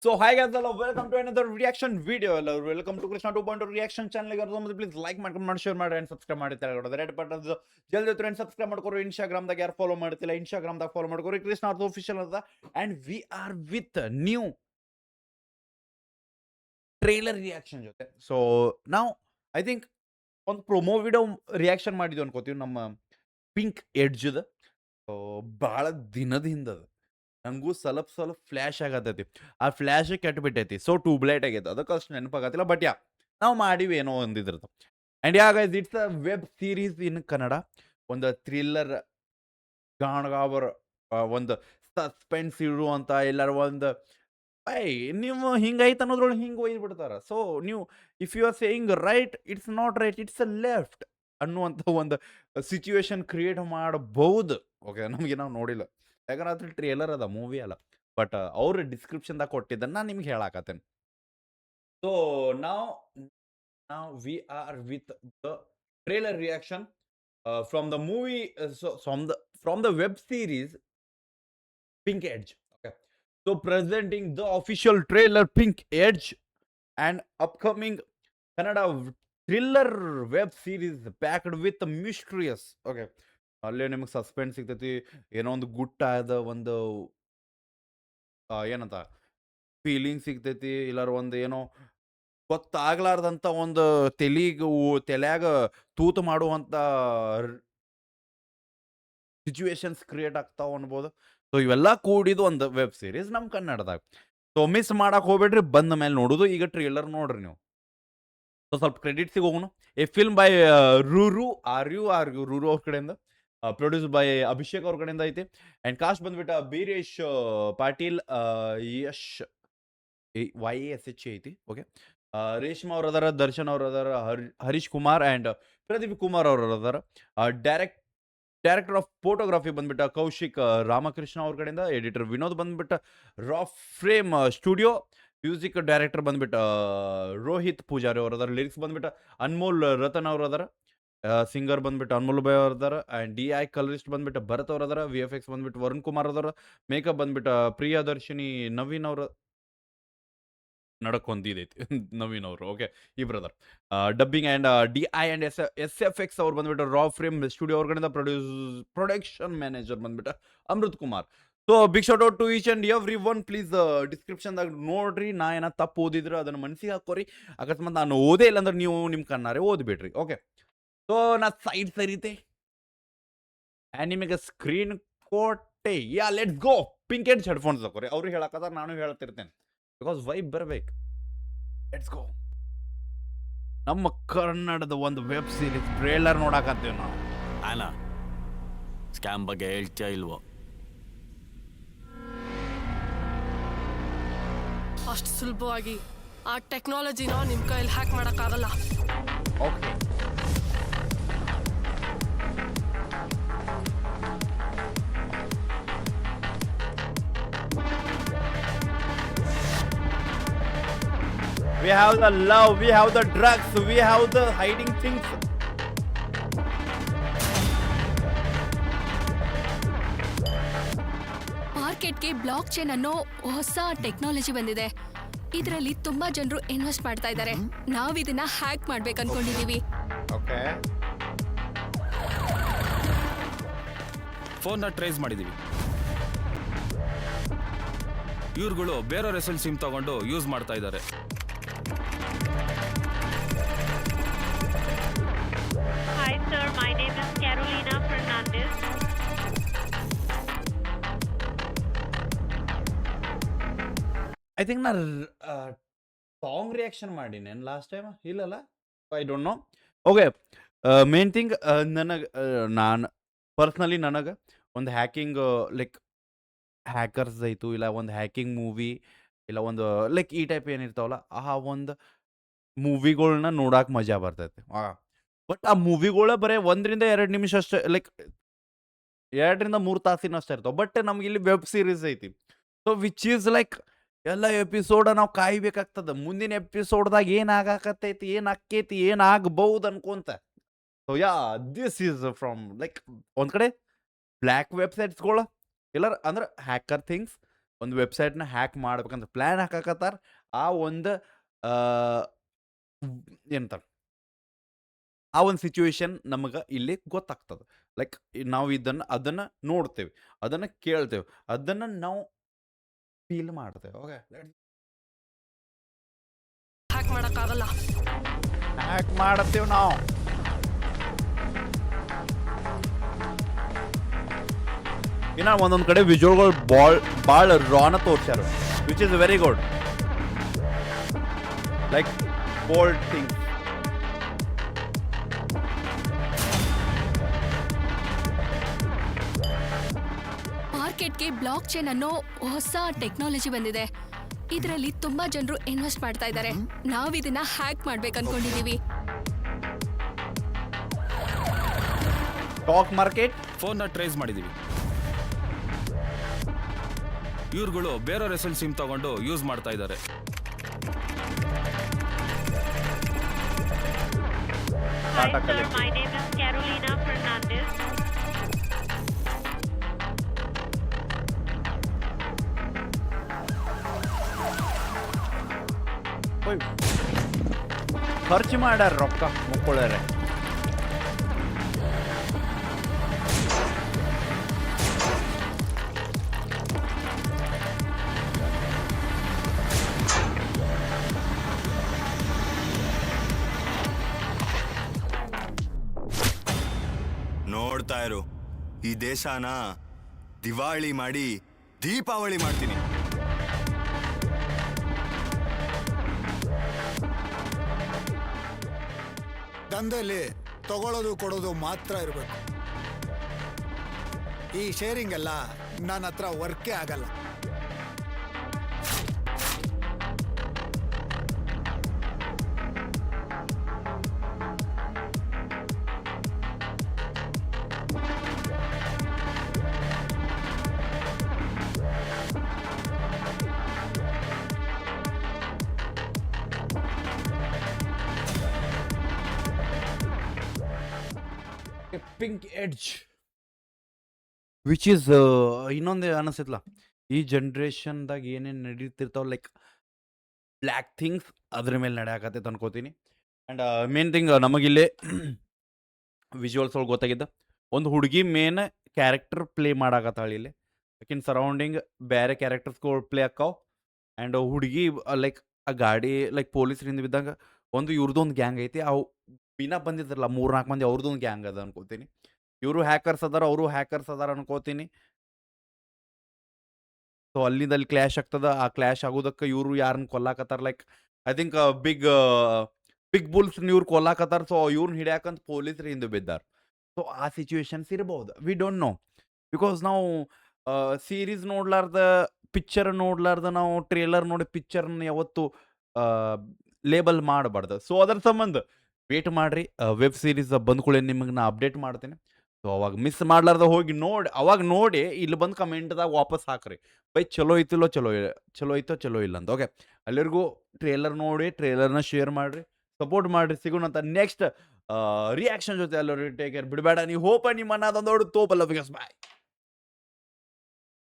So hi guys, hello, welcome to another reaction video. Hello, welcome to Krishna 2.0 reaction channel. Please like ಮಾಡಿ share ಮಾಡಿ and subscribe ಮಾಡಿ ತೆಳಗಡೆ red button ಜಲ್ದಿ ಹತ್ರ subscribe ಮಾಡ್ಕೊರಿ. Instagram ದಾಗ ಯಾರು ಫಾಲೋ ಮಾಡ್ತಿಲ್ಲ Instagram ದಾಗ ಫಾಲೋ ಮಾಡ್ಕೊರಿ. ಕೃಷ್ಣ ಅವ್ರದ್ದು official ಅದ and we are with new trailer reaction ಜೊತೆ. So now I think ಒಂದು ಪ್ರೊಮೋ ವಿಡಿಯೋ ರಿಯಾಕ್ಷನ್ ಮಾಡಿದ್ವಿ ಅನ್ಕೋತೀವಿ ನಮ್ಮ ಪಿಂಕ್ ಎಡ್ಜ್ ಬಹಳ ದಿನದ ಹಿಂದದ ನಂಗೂ ಸ್ವಲ್ಪ ಫ್ಲ್ಯಾಶ್ ಆಗತೈತಿ. ಆ ಫ್ಲ್ಯಾಶ್ ಕೆಟ್ಟಬಿಟ್ಟೈತಿ. ಸೊ ಟ್ಯೂಬ್ಲೈಟ್ ಆಗೈತೆ. ಅದಕ್ಕೆ ಅಷ್ಟು ನೆನಪಾಗತ್ತಿಲ್ಲ. ಬಟ್ ಯಾ ನಾವು ಮಾಡಿವಿ ಏನೋ ಒಂದಿದ್ರದ್ದು. And yeah guys, it's a web series in Kannada. ಒಂದು ಥ್ರಿಲ್ಲರ್ ಗಾಣಗಾವರ್, ಒಂದು ಸಸ್ಪೆನ್ಸ್ ಇರುವಂಥ ಎಲ್ಲರ ಒಂದು ನೀವು ಹಿಂಗೈತೆ ಅನ್ನೋದ್ರೊಳಗೆ ಹಿಂಗೆ ಒಯ್ದು ಬಿಡ್ತಾರೆ. ಸೊ ನೀವು if you are saying right, it's not right, it's a left ಅನ್ನುವಂಥ ಒಂದು ಸಿಚುವೇಶನ್ ಕ್ರಿಯೇಟ್ ಮಾಡಬಹುದು. ಓಕೆ, ನಮಗೆ ನಾವು ನೋಡಿಲ್ಲ, ಯಾಕಂದ್ರೆ ಅದ್ರ ಟ್ರೇಲರ್ ಅದ, ಮೂವಿ ಅಲ್ಲ. ಬಟ್ ಅವ್ರ ಡಿಸ್ಕ್ರಿಪ್ಷನ್ದಾಗ ಕೊಟ್ಟಿದ್ದನ್ನು ನಾನು ನಿಮ್ಗೆ ಹೇಳಾಕತ್ತೇನೆ. So now we are with the trailer reaction from the movie, from the web series Pink Edge. Okay, so presenting the official trailer Pink Edge, and upcoming Kannada thriller web series packed with mysterious. Okay, ಅಲ್ಲೇ ನಿಮಗೆ suspense ಸಿಗ್ತೈತಿ, ಏನೋ ಒಂದು ಗುಟ್ಟಾದ ಒಂದು ಏನಂತ feeling ಸಿಗ್ತೈತಿ, ಇಲ್ಲಾರ ಒಂದು ಏನೋ ಗೊತ್ತಾಗ್ಲಾರ್ದಂಥ ಒಂದು ತಲೆಯಾಗ ತೂತು ಮಾಡುವಂಥ ಸಿಚುವೇಶನ್ಸ್ ಕ್ರಿಯೇಟ್ ಆಗ್ತಾವ ಅನ್ಬೋದು. ಸೊ ಇವೆಲ್ಲ ಕೂಡಿದು ಒಂದು ವೆಬ್ ಸೀರೀಸ್ ನಮ್ಮ ಕನ್ನಡದಾಗ. ಸೊ ಮಿಸ್ ಮಾಡಕ್ಕೆ ಹೋಗ್ಬೇಡ್ರಿ, ಬಂದ ಮೇಲೆ ನೋಡೋದು. ಈಗ ಟ್ರೇಲರ್ ನೋಡ್ರಿ ನೀವು. ಸೊ ಸ್ವಲ್ಪ ಕ್ರೆಡಿಟ್ಸಿಗೆ ಹೋಗೋಣ. ಎ ಫಿಲ್ಮ್ ಬೈ ರೂರು ರೂರು ಅವ್ರ ಕಡೆಯಿಂದ, ಪ್ರೊಡ್ಯೂಸ್ ಬೈ ಅಭಿಷೇಕ್ ಅವ್ರ ಕಡೆಯಿಂದ ಐತಿ. ಆ್ಯಂಡ್ ಕಾಸ್ಟ್ ಬಂದ್ಬಿಟ್ಟು ಬೀರೇಶ್ ಪಾಟೀಲ್, ಯಶ್ YASH ಐತಿ. ಓಕೆ, ರೇಷ್ಮಾ ಅವ್ರ ಅದಾರ, ದರ್ಶನ್ ಅವ್ರ ಅದಾರ, ಹರೀಶ್ ಕುಮಾರ್ ಆ್ಯಂಡ್ ಪ್ರದೀಪ್ ಕುಮಾರ್ ಅವ್ರ ಅದಾರ. ಡೈರೆಕ್ಟರ್ ಆಫ್ ಫೋಟೋಗ್ರಫಿ ಬಂದ್ಬಿಟ್ಟು ಕೌಶಿಕ್ ರಾಮಕೃಷ್ಣ ಅವ್ರ ಕಡೆಯಿಂದ. ಎಡಿಟರ್ ವಿನೋದ್ ಬಂದ್ಬಿಟ್ಟು raw frame studio. Music director ಬಂದ್ಬಿಟ್ಟು ರೋಹಿತ್ ಪೂಜಾರಿ ಅವ್ರ ಅದಾರ. ಲಿರಿಕ್ಸ್ ಬಂದ್ಬಿಟ್ಟು ಅನ್ಮೋಲ್ ರತನ್ ಅವ್ರ ಅದಾರ. ಸಿಂಗರ್ ಬಂದ್ಬಿಟ್ಟು ಅನ್ಮೋಲ್ ಬೈ ಅವ್ರ ಅದಾರ. ಆ್ಯಂಡ್ DI ಕಲರಿಸ್ಟ್ ಬಂದ್ಬಿಟ್ಟು ಭರತ್ ಅವ್ರ ಅದಾರ. VFX ಬಂದ್ಬಿಟ್ಟು ವರುಣ್ ಕುಮಾರ್ ಅದಾರ. ಮೇಕಪ್ ಬಂದ್ಬಿಟ್ಟು ಪ್ರಿಯದರ್ಶಿನಿ ನವೀನ್ ಅವ್ರ ನಡಕೊಂದಿದೈತಿ ನವೀನ್ ಅವರು. ಓಕೆ, ಈ brother. Dubbing and DI and SFX ಅವ್ರು ಬಂದ್ಬಿಟ್ಟು ರಾ ಫ್ರೇಮ್ ಸ್ಟುಡಿಯೋ ಅವ್ರಗಳಿಂದ. ಪ್ರೊಡಕ್ಷನ್ ಮ್ಯಾನೇಜರ್ ಬಂದ್ಬಿಟ್ಟು Amrit Kumar. So big shout out to each and every one. Please ಡಿಸ್ಕ್ರಿಪ್ಷನ್ದಾಗ ನೋಡ್ರಿ. ನಾ ಏನೋ ತಪ್ಪು ಓದಿದ್ರೆ ಅದನ್ನು ಮನಸ್ಸಿಗೆ ಹಾಕೋರಿ. ಅಕಸ್ಮಾತ್ ನಾನು ಓದೇ ಇಲ್ಲ ಅಂದ್ರೆ ನೀವು ನಿಮ್ಮ ಕಣ್ಣಾರೆ ಓದ್ಬಿಡ್ರಿ. ಓಕೆ, ಸೊ ನಾ ಸೈಡ್ ಸರಿತೆ ಆ್ಯಂಡ್ ನಿಮಗೆ ಸ್ಕ್ರೀನ್ ಕೊಟ್ಟೆ. Yeah let's go. Pink edge headphones ಹಾಕೋರಿ. ಅವ್ರು ಹೇಳಕ್ಕಂದ್ರೆ ನಾನು ಹೇಳ್ತಿರ್ತೇನೆ, ಬಿಕಾಸ್ ವೈಬ್ ಬರ್ಬೇಕು. Let's go. ನಮ್ಮ ಕನ್ನಡದ ಒಂದು ವೆಬ್ ಸೀರೀಸ್ ಟ್ರೇಲರ್ ನೋಡಕತ್ತೀವಿ ನಾವು. ಆನ ಸ್ಕ್ಯಾಮ್ ಬಗ್ಗೆ ಹೇಳ್ತೀಯ ಇಲ್ವೋ? ಅಷ್ಟು ಸುಲಭವಾಗಿ ಆ ಟೆಕ್ನಾಲಜಿನ ನಿಮ್ಮ ಕೈಯಲ್ಲಿ ಹ್ಯಾಕ್ ಮಾಡೋಕ್ಕಾಗಲ್ಲ. Okay, we have the love, we have the drugs, we have the hiding things. ಮಾರ್ಕೆಟ್ಗೆ ಬ್ಲಾಕ್ ಚೈನ್ ಅನ್ನೋ ಹೊಸ ಟೆಕ್ನಾಲಜಿ ಬಂದಿದೆ. ಇದರಲ್ಲಿ ತುಂಬಾ ಜನರು ಇನ್ವೆಸ್ಟ್ ಮಾಡ್ತಾ ಇದ್ದಾರೆ. ನಾವ್ ಇದನ್ನ ಹ್ಯಾಕ್ ಮಾಡ್ಬೇಕು ಅನ್ಕೊಂಡಿದೀವಿ. ಓಕೆ, ಫೋನ್ನ ಟ್ರೇಸ್ ಮಾಡಿದೀವಿ. ಇವ್ರುಗಳು ಬೇರೆಯವ್ರ ಹೆಸರು ಸಿಮ್ ತಗೊಂಡು ಯೂಸ್ ಮಾಡ್ತಾ ಇದ್ದಾರೆ. Hi sir, my name is Carolina Fernandez. I think ನಾ ಸಾಂಗ್ ರಿಯಾಕ್ಷನ್ ಮಾಡಿನೇನು ಲಾಸ್ಟ್ ಟೈಮ್, ಇಲ್ಲಲ್ಲ? I don't know. Okay, main thing ನನಗೆ, ನಾನು ಪರ್ಸ್ನಲಿ ನನಗೆ ಒಂದು ಹ್ಯಾಕಿಂಗ್ ಲೈಕ್ ಹ್ಯಾಕರ್ಸ್ ಆಯಿತು, ಇಲ್ಲ ಒಂದು ಹ್ಯಾಕಿಂಗ್ ಮೂವಿ, ಇಲ್ಲ ಒಂದು ಲೈಕ್ ಈ ಟೈಪ್ ಏನಿರ್ತಾವಲ್ಲ, ಆ ಒಂದು ಮೂವಿಗಳ್ನ ನೋಡಕ್ಕೆ ಮಜಾ ಬರ್ತೈತೆ. ಬಟ್ ಆ ಮೂವಿಗಳ ಬರೀ 1-2 ನಿಮಿಷ ಅಷ್ಟೇ, ಲೈಕ್ 2-3 ತಾಸಿನಷ್ಟೇ ಇರ್ತಾವೆ. ಬಟ್ ನಮ್ಗೆ ಇಲ್ಲಿ ವೆಬ್ ಸೀರೀಸ್ ಐತಿ. ಸೊ ವಿಚ್ ಈಸ್ ಲೈಕ್ ಎಲ್ಲ ಎಪಿಸೋಡ ನಾವು ಕಾಯ್ಬೇಕಾಗ್ತದೆ. ಮುಂದಿನ ಎಪಿಸೋಡ್ದಾಗ ಏನಾಗಕತ್ತೈತಿ, ಏನಾಕೈತಿ, ಏನಾಗಬಹುದು ಅನ್ಕೊಂತ. So yeah, this is from like ಒಂದು ಕಡೆ ಬ್ಲ್ಯಾಕ್ ವೆಬ್ಸೈಟ್ಸ್ಗಳು, ಇಲ್ಲ ಅಂದ್ರೆ ಹ್ಯಾಕರ್ ಥಿಂಗ್ಸ್, ಒಂದು ವೆಬ್ಸೈಟ್ನ ಹ್ಯಾಕ್ ಮಾಡ್ಬೇಕಂತ ಪ್ಲ್ಯಾನ್ ಹಾಕಾಕತ್ತಾರ. ಆ ಒಂದು ಏನಂತಾರೆ, ಆ ಒಂದು ಸಿಚುವೇಶನ್ ನಮಗೆ ಇಲ್ಲಿ ಗೊತ್ತಾಗ್ತದೆ. ಲೈಕ್ ನಾವು ಅದನ್ನು ನೋಡ್ತೇವೆ, ಅದನ್ನು ಕೇಳ್ತೇವೆ, ಅದನ್ನು ನಾವು ಫೀಲ್ ಮಾಡ್ತೇವೆ. ಓಕೆ, ಹ್ಯಾಕ್ ಮಾಡೋಕ್ಕಾಗಲ್ಲ. ಹ್ಯಾಕ್ ಮಾಡತ್ತೇವೆ ನಾವು. ಇನ್ನು ಒಂದೊಂದು ಕಡೆ ವಿಜುವಲ್ಗಳು ಭಾಳ ರಾನ ತೋರ್ಸ್ಯಾರ, which is very good. Like bold thing. ಮಾರ್ಕೆಟ್ಗೆ ಬ್ಲಾಕ್ ಚೈನ್ ಅನ್ನೋ ಹೊಸ ಟೆಕ್ನಾಲಜಿ ಬಂದಿದೆ. ಇದರಲ್ಲಿ ತುಂಬಾ ಜನರು ಇನ್ವೆಸ್ಟ್ ಮಾಡ್ತಾ ಇದ್ದಾರೆ. ನಾವ್ ಇದನ್ನ ಹ್ಯಾಕ್ ಮಾಡ್ಬೇಕು ಅನ್ಕೊಂಡಿದೀವಿ. ಸ್ಟಾಕ್ ಮಾರ್ಕೆಟ್ ಫೋನ್ನ ಟ್ರೇಸ್ ಮಾಡಿದೀವಿ. ಇವ್ರುಗಳು ಬೇರೆಯವ್ರ ಹೆಸರು ಸಿಮ್ ತಗೊಂಡು ಯೂಸ್ ಮಾಡ್ತಾ ಇದ್ದಾರೆ. Hi Tata sir, Collective. my name is Carolina Fernandez. ಖರ್ಚು ಮಾಡ್ಯಾರ ರೊಕ್ಕ ಮುಕ್ಕೊಳ್ಳಾರೆ. ನೋಡ್ತಾ ಇರು, ಈ ದೇಶನ ದಿವಾಳಿ ಮಾಡಿ ದೀಪಾವಳಿ ಮಾಡ್ತೀನಿ. ದಂಧೆಯಲ್ಲಿ ತಗೊಳ್ಳೋದು ಕೊಡೋದು ಮಾತ್ರ ಇರಬೇಕು. ಈ ಶೇರಿಂಗ್ ಎಲ್ಲ ನನ್ನ ಹತ್ರ ವರ್ಕೇ ಆಗಲ್ಲ. ಪಿಂಕ್ ಎಡ್ಜ್ ವಿಚ್ ಈಸ್ ಇನ್ನೊಂದು ಅನಿಸ್ತೈತಲ್ಲ, ಈ ಜನ್ರೇಷನ್ದಾಗ ಏನೇನು ನಡೀತಿರ್ತಾವ ಲೈಕ್ ಬ್ಲ್ಯಾಕ್ ಥಿಂಗ್ಸ್ ಅದ್ರ ಮೇಲೆ ನಡೆಯಕತ್ತೈತೆ ಅನ್ಕೋತೀನಿ. ಆ್ಯಂಡ್ ಮೇನ್ ಥಿಂಗ್ ನಮಗಿಲ್ಲೇ ವಿಜುವಲ್ಸ್ ಒಳಗೆ ಗೊತ್ತಾಗಿದ್ದ, ಒಂದು ಹುಡುಗಿ ಮೇನ್ ಕ್ಯಾರೆಕ್ಟರ್ ಪ್ಲೇ ಮಾಡಾಕತ್ತಾಳ ಇಲ್ಲಿ. ಆಕಿನ ಸರೌಂಡಿಂಗ್ ಬೇರೆ ಕ್ಯಾರೆಕ್ಟರ್ಸ್ಗಳು ಪ್ಲೇ ಆಕ್ಕಾವ. ಆ್ಯಂಡ್ ಹುಡುಗಿ ಲೈಕ್ ಆ ಗಾಡಿ ಲೈಕ್ ಪೊಲೀಸರಿಂದ ಬಿದ್ದಾಗ ಒಂದು ಇವ್ರದ್ದೊಂದು ಗ್ಯಾಂಗ್ ಐತಿ. ಅವು ಬಿನ ಬಂದಿದ್ರಲ್ಲ 3-4 ಮಂದಿ, ಅವ್ರದ್ದೊಂದು ಗ್ಯಾಂಗ್ ಅದ ಅನ್ಕೋತೀನಿ. ಇವರು ಹ್ಯಾಕರ್ಸ್ ಅದಾರ, ಅವರು ಹ್ಯಾಕರ್ಸ್ ಅದಾರ ಅನ್ಕೋತೀನಿ. ಸೊ ಅಲ್ಲಿಂದಲ್ಲಿ ಕ್ಲ್ಯಾಶ್ ಆಗ್ತದ. ಆ ಕ್ಲ್ಯಾಶ್ ಆಗೋದಕ್ಕೆ ಇವರು ಯಾರನ್ನ ಕೊಲ್ಲಾಕತ್ತಾರ, like I think big bulls ಇವ್ರು ಕೊಲ್ಲಾಕತ್ತಾರ. ಸೊ ಇವ್ರನ್ನ ಹಿಡಿಯಾಕಂತ ಪೊಲೀಸರು ಹಿಂದೆ ಬಿದ್ದಾರ. ಸೊ ಆ ಸಿಚುವೇಶನ್ಸ್ ಇರ್ಬೋದು, ವಿ ಡೋಂಟ್ ನೋ. ಬಿಕಾಸ್ ನಾವು ಸೀರೀಸ್ ನೋಡ್ಲಾರ್ದ, ಪಿಕ್ಚರ್ ನೋಡ್ಲಾರ್ದ, ನಾವು ಟ್ರೇಲರ್ ನೋಡಿ ಪಿಕ್ಚರ್ನ ಯಾವತ್ತು ಲೇಬಲ್ ಮಾಡಬಾರ್ದು. ಸೊ ಅದರ ಸಂಬಂಧ ವೇಟ್ ಮಾಡ್ರಿ, ವೆಬ್ ಸೀರೀಸ್ ಬಂದ್ಕೊಳ್ಳಿ, ನಿಮಗೆ ನಾ ಅಪ್ಡೇಟ್ ಮಾಡ್ತೀನಿ. ಸೊ ಅವಾಗ ಮಿಸ್ ಮಾಡ್ಲಾರ್ದ ಹೋಗಿ ನೋಡಿ, ಅವಾಗ ನೋಡಿ ಇಲ್ಲಿ ಬಂದು ಕಮೆಂಟ್ದಾಗ ವಾಪಸ್ ಹಾಕ್ರಿ, ಬೈ ಚಲೋ ಐತಿಲ್ಲೋ, ಚಲೋ ಐತೋ ಚಲೋ ಇಲ್ಲ ಅಂತ. ಓಕೆ, ಎಲ್ಲರಿಗೂ ಟ್ರೇಲರ್ ನೋಡಿ, ಟ್ರೇಲರ್ನ ಶೇರ್ ಮಾಡಿರಿ, ಸಪೋರ್ಟ್ ಮಾಡಿರಿ. ಸಿಗೋಣಂತ ನೆಕ್ಸ್ಟ್ ರಿಯಾಕ್ಷನ್ ಜೊತೆ. ಎಲ್ಲರೂ ಟೇಕ್ ಕೇರ್, ಬಿಡಬೇಡ ನೀವು ಹೋಪ ನಿಮ್ಮ ಅನ್ನೋದೊಂದು ತೋಪಲ್ಲ. ಬಿಕಾಸ್ ಬಾಯ್.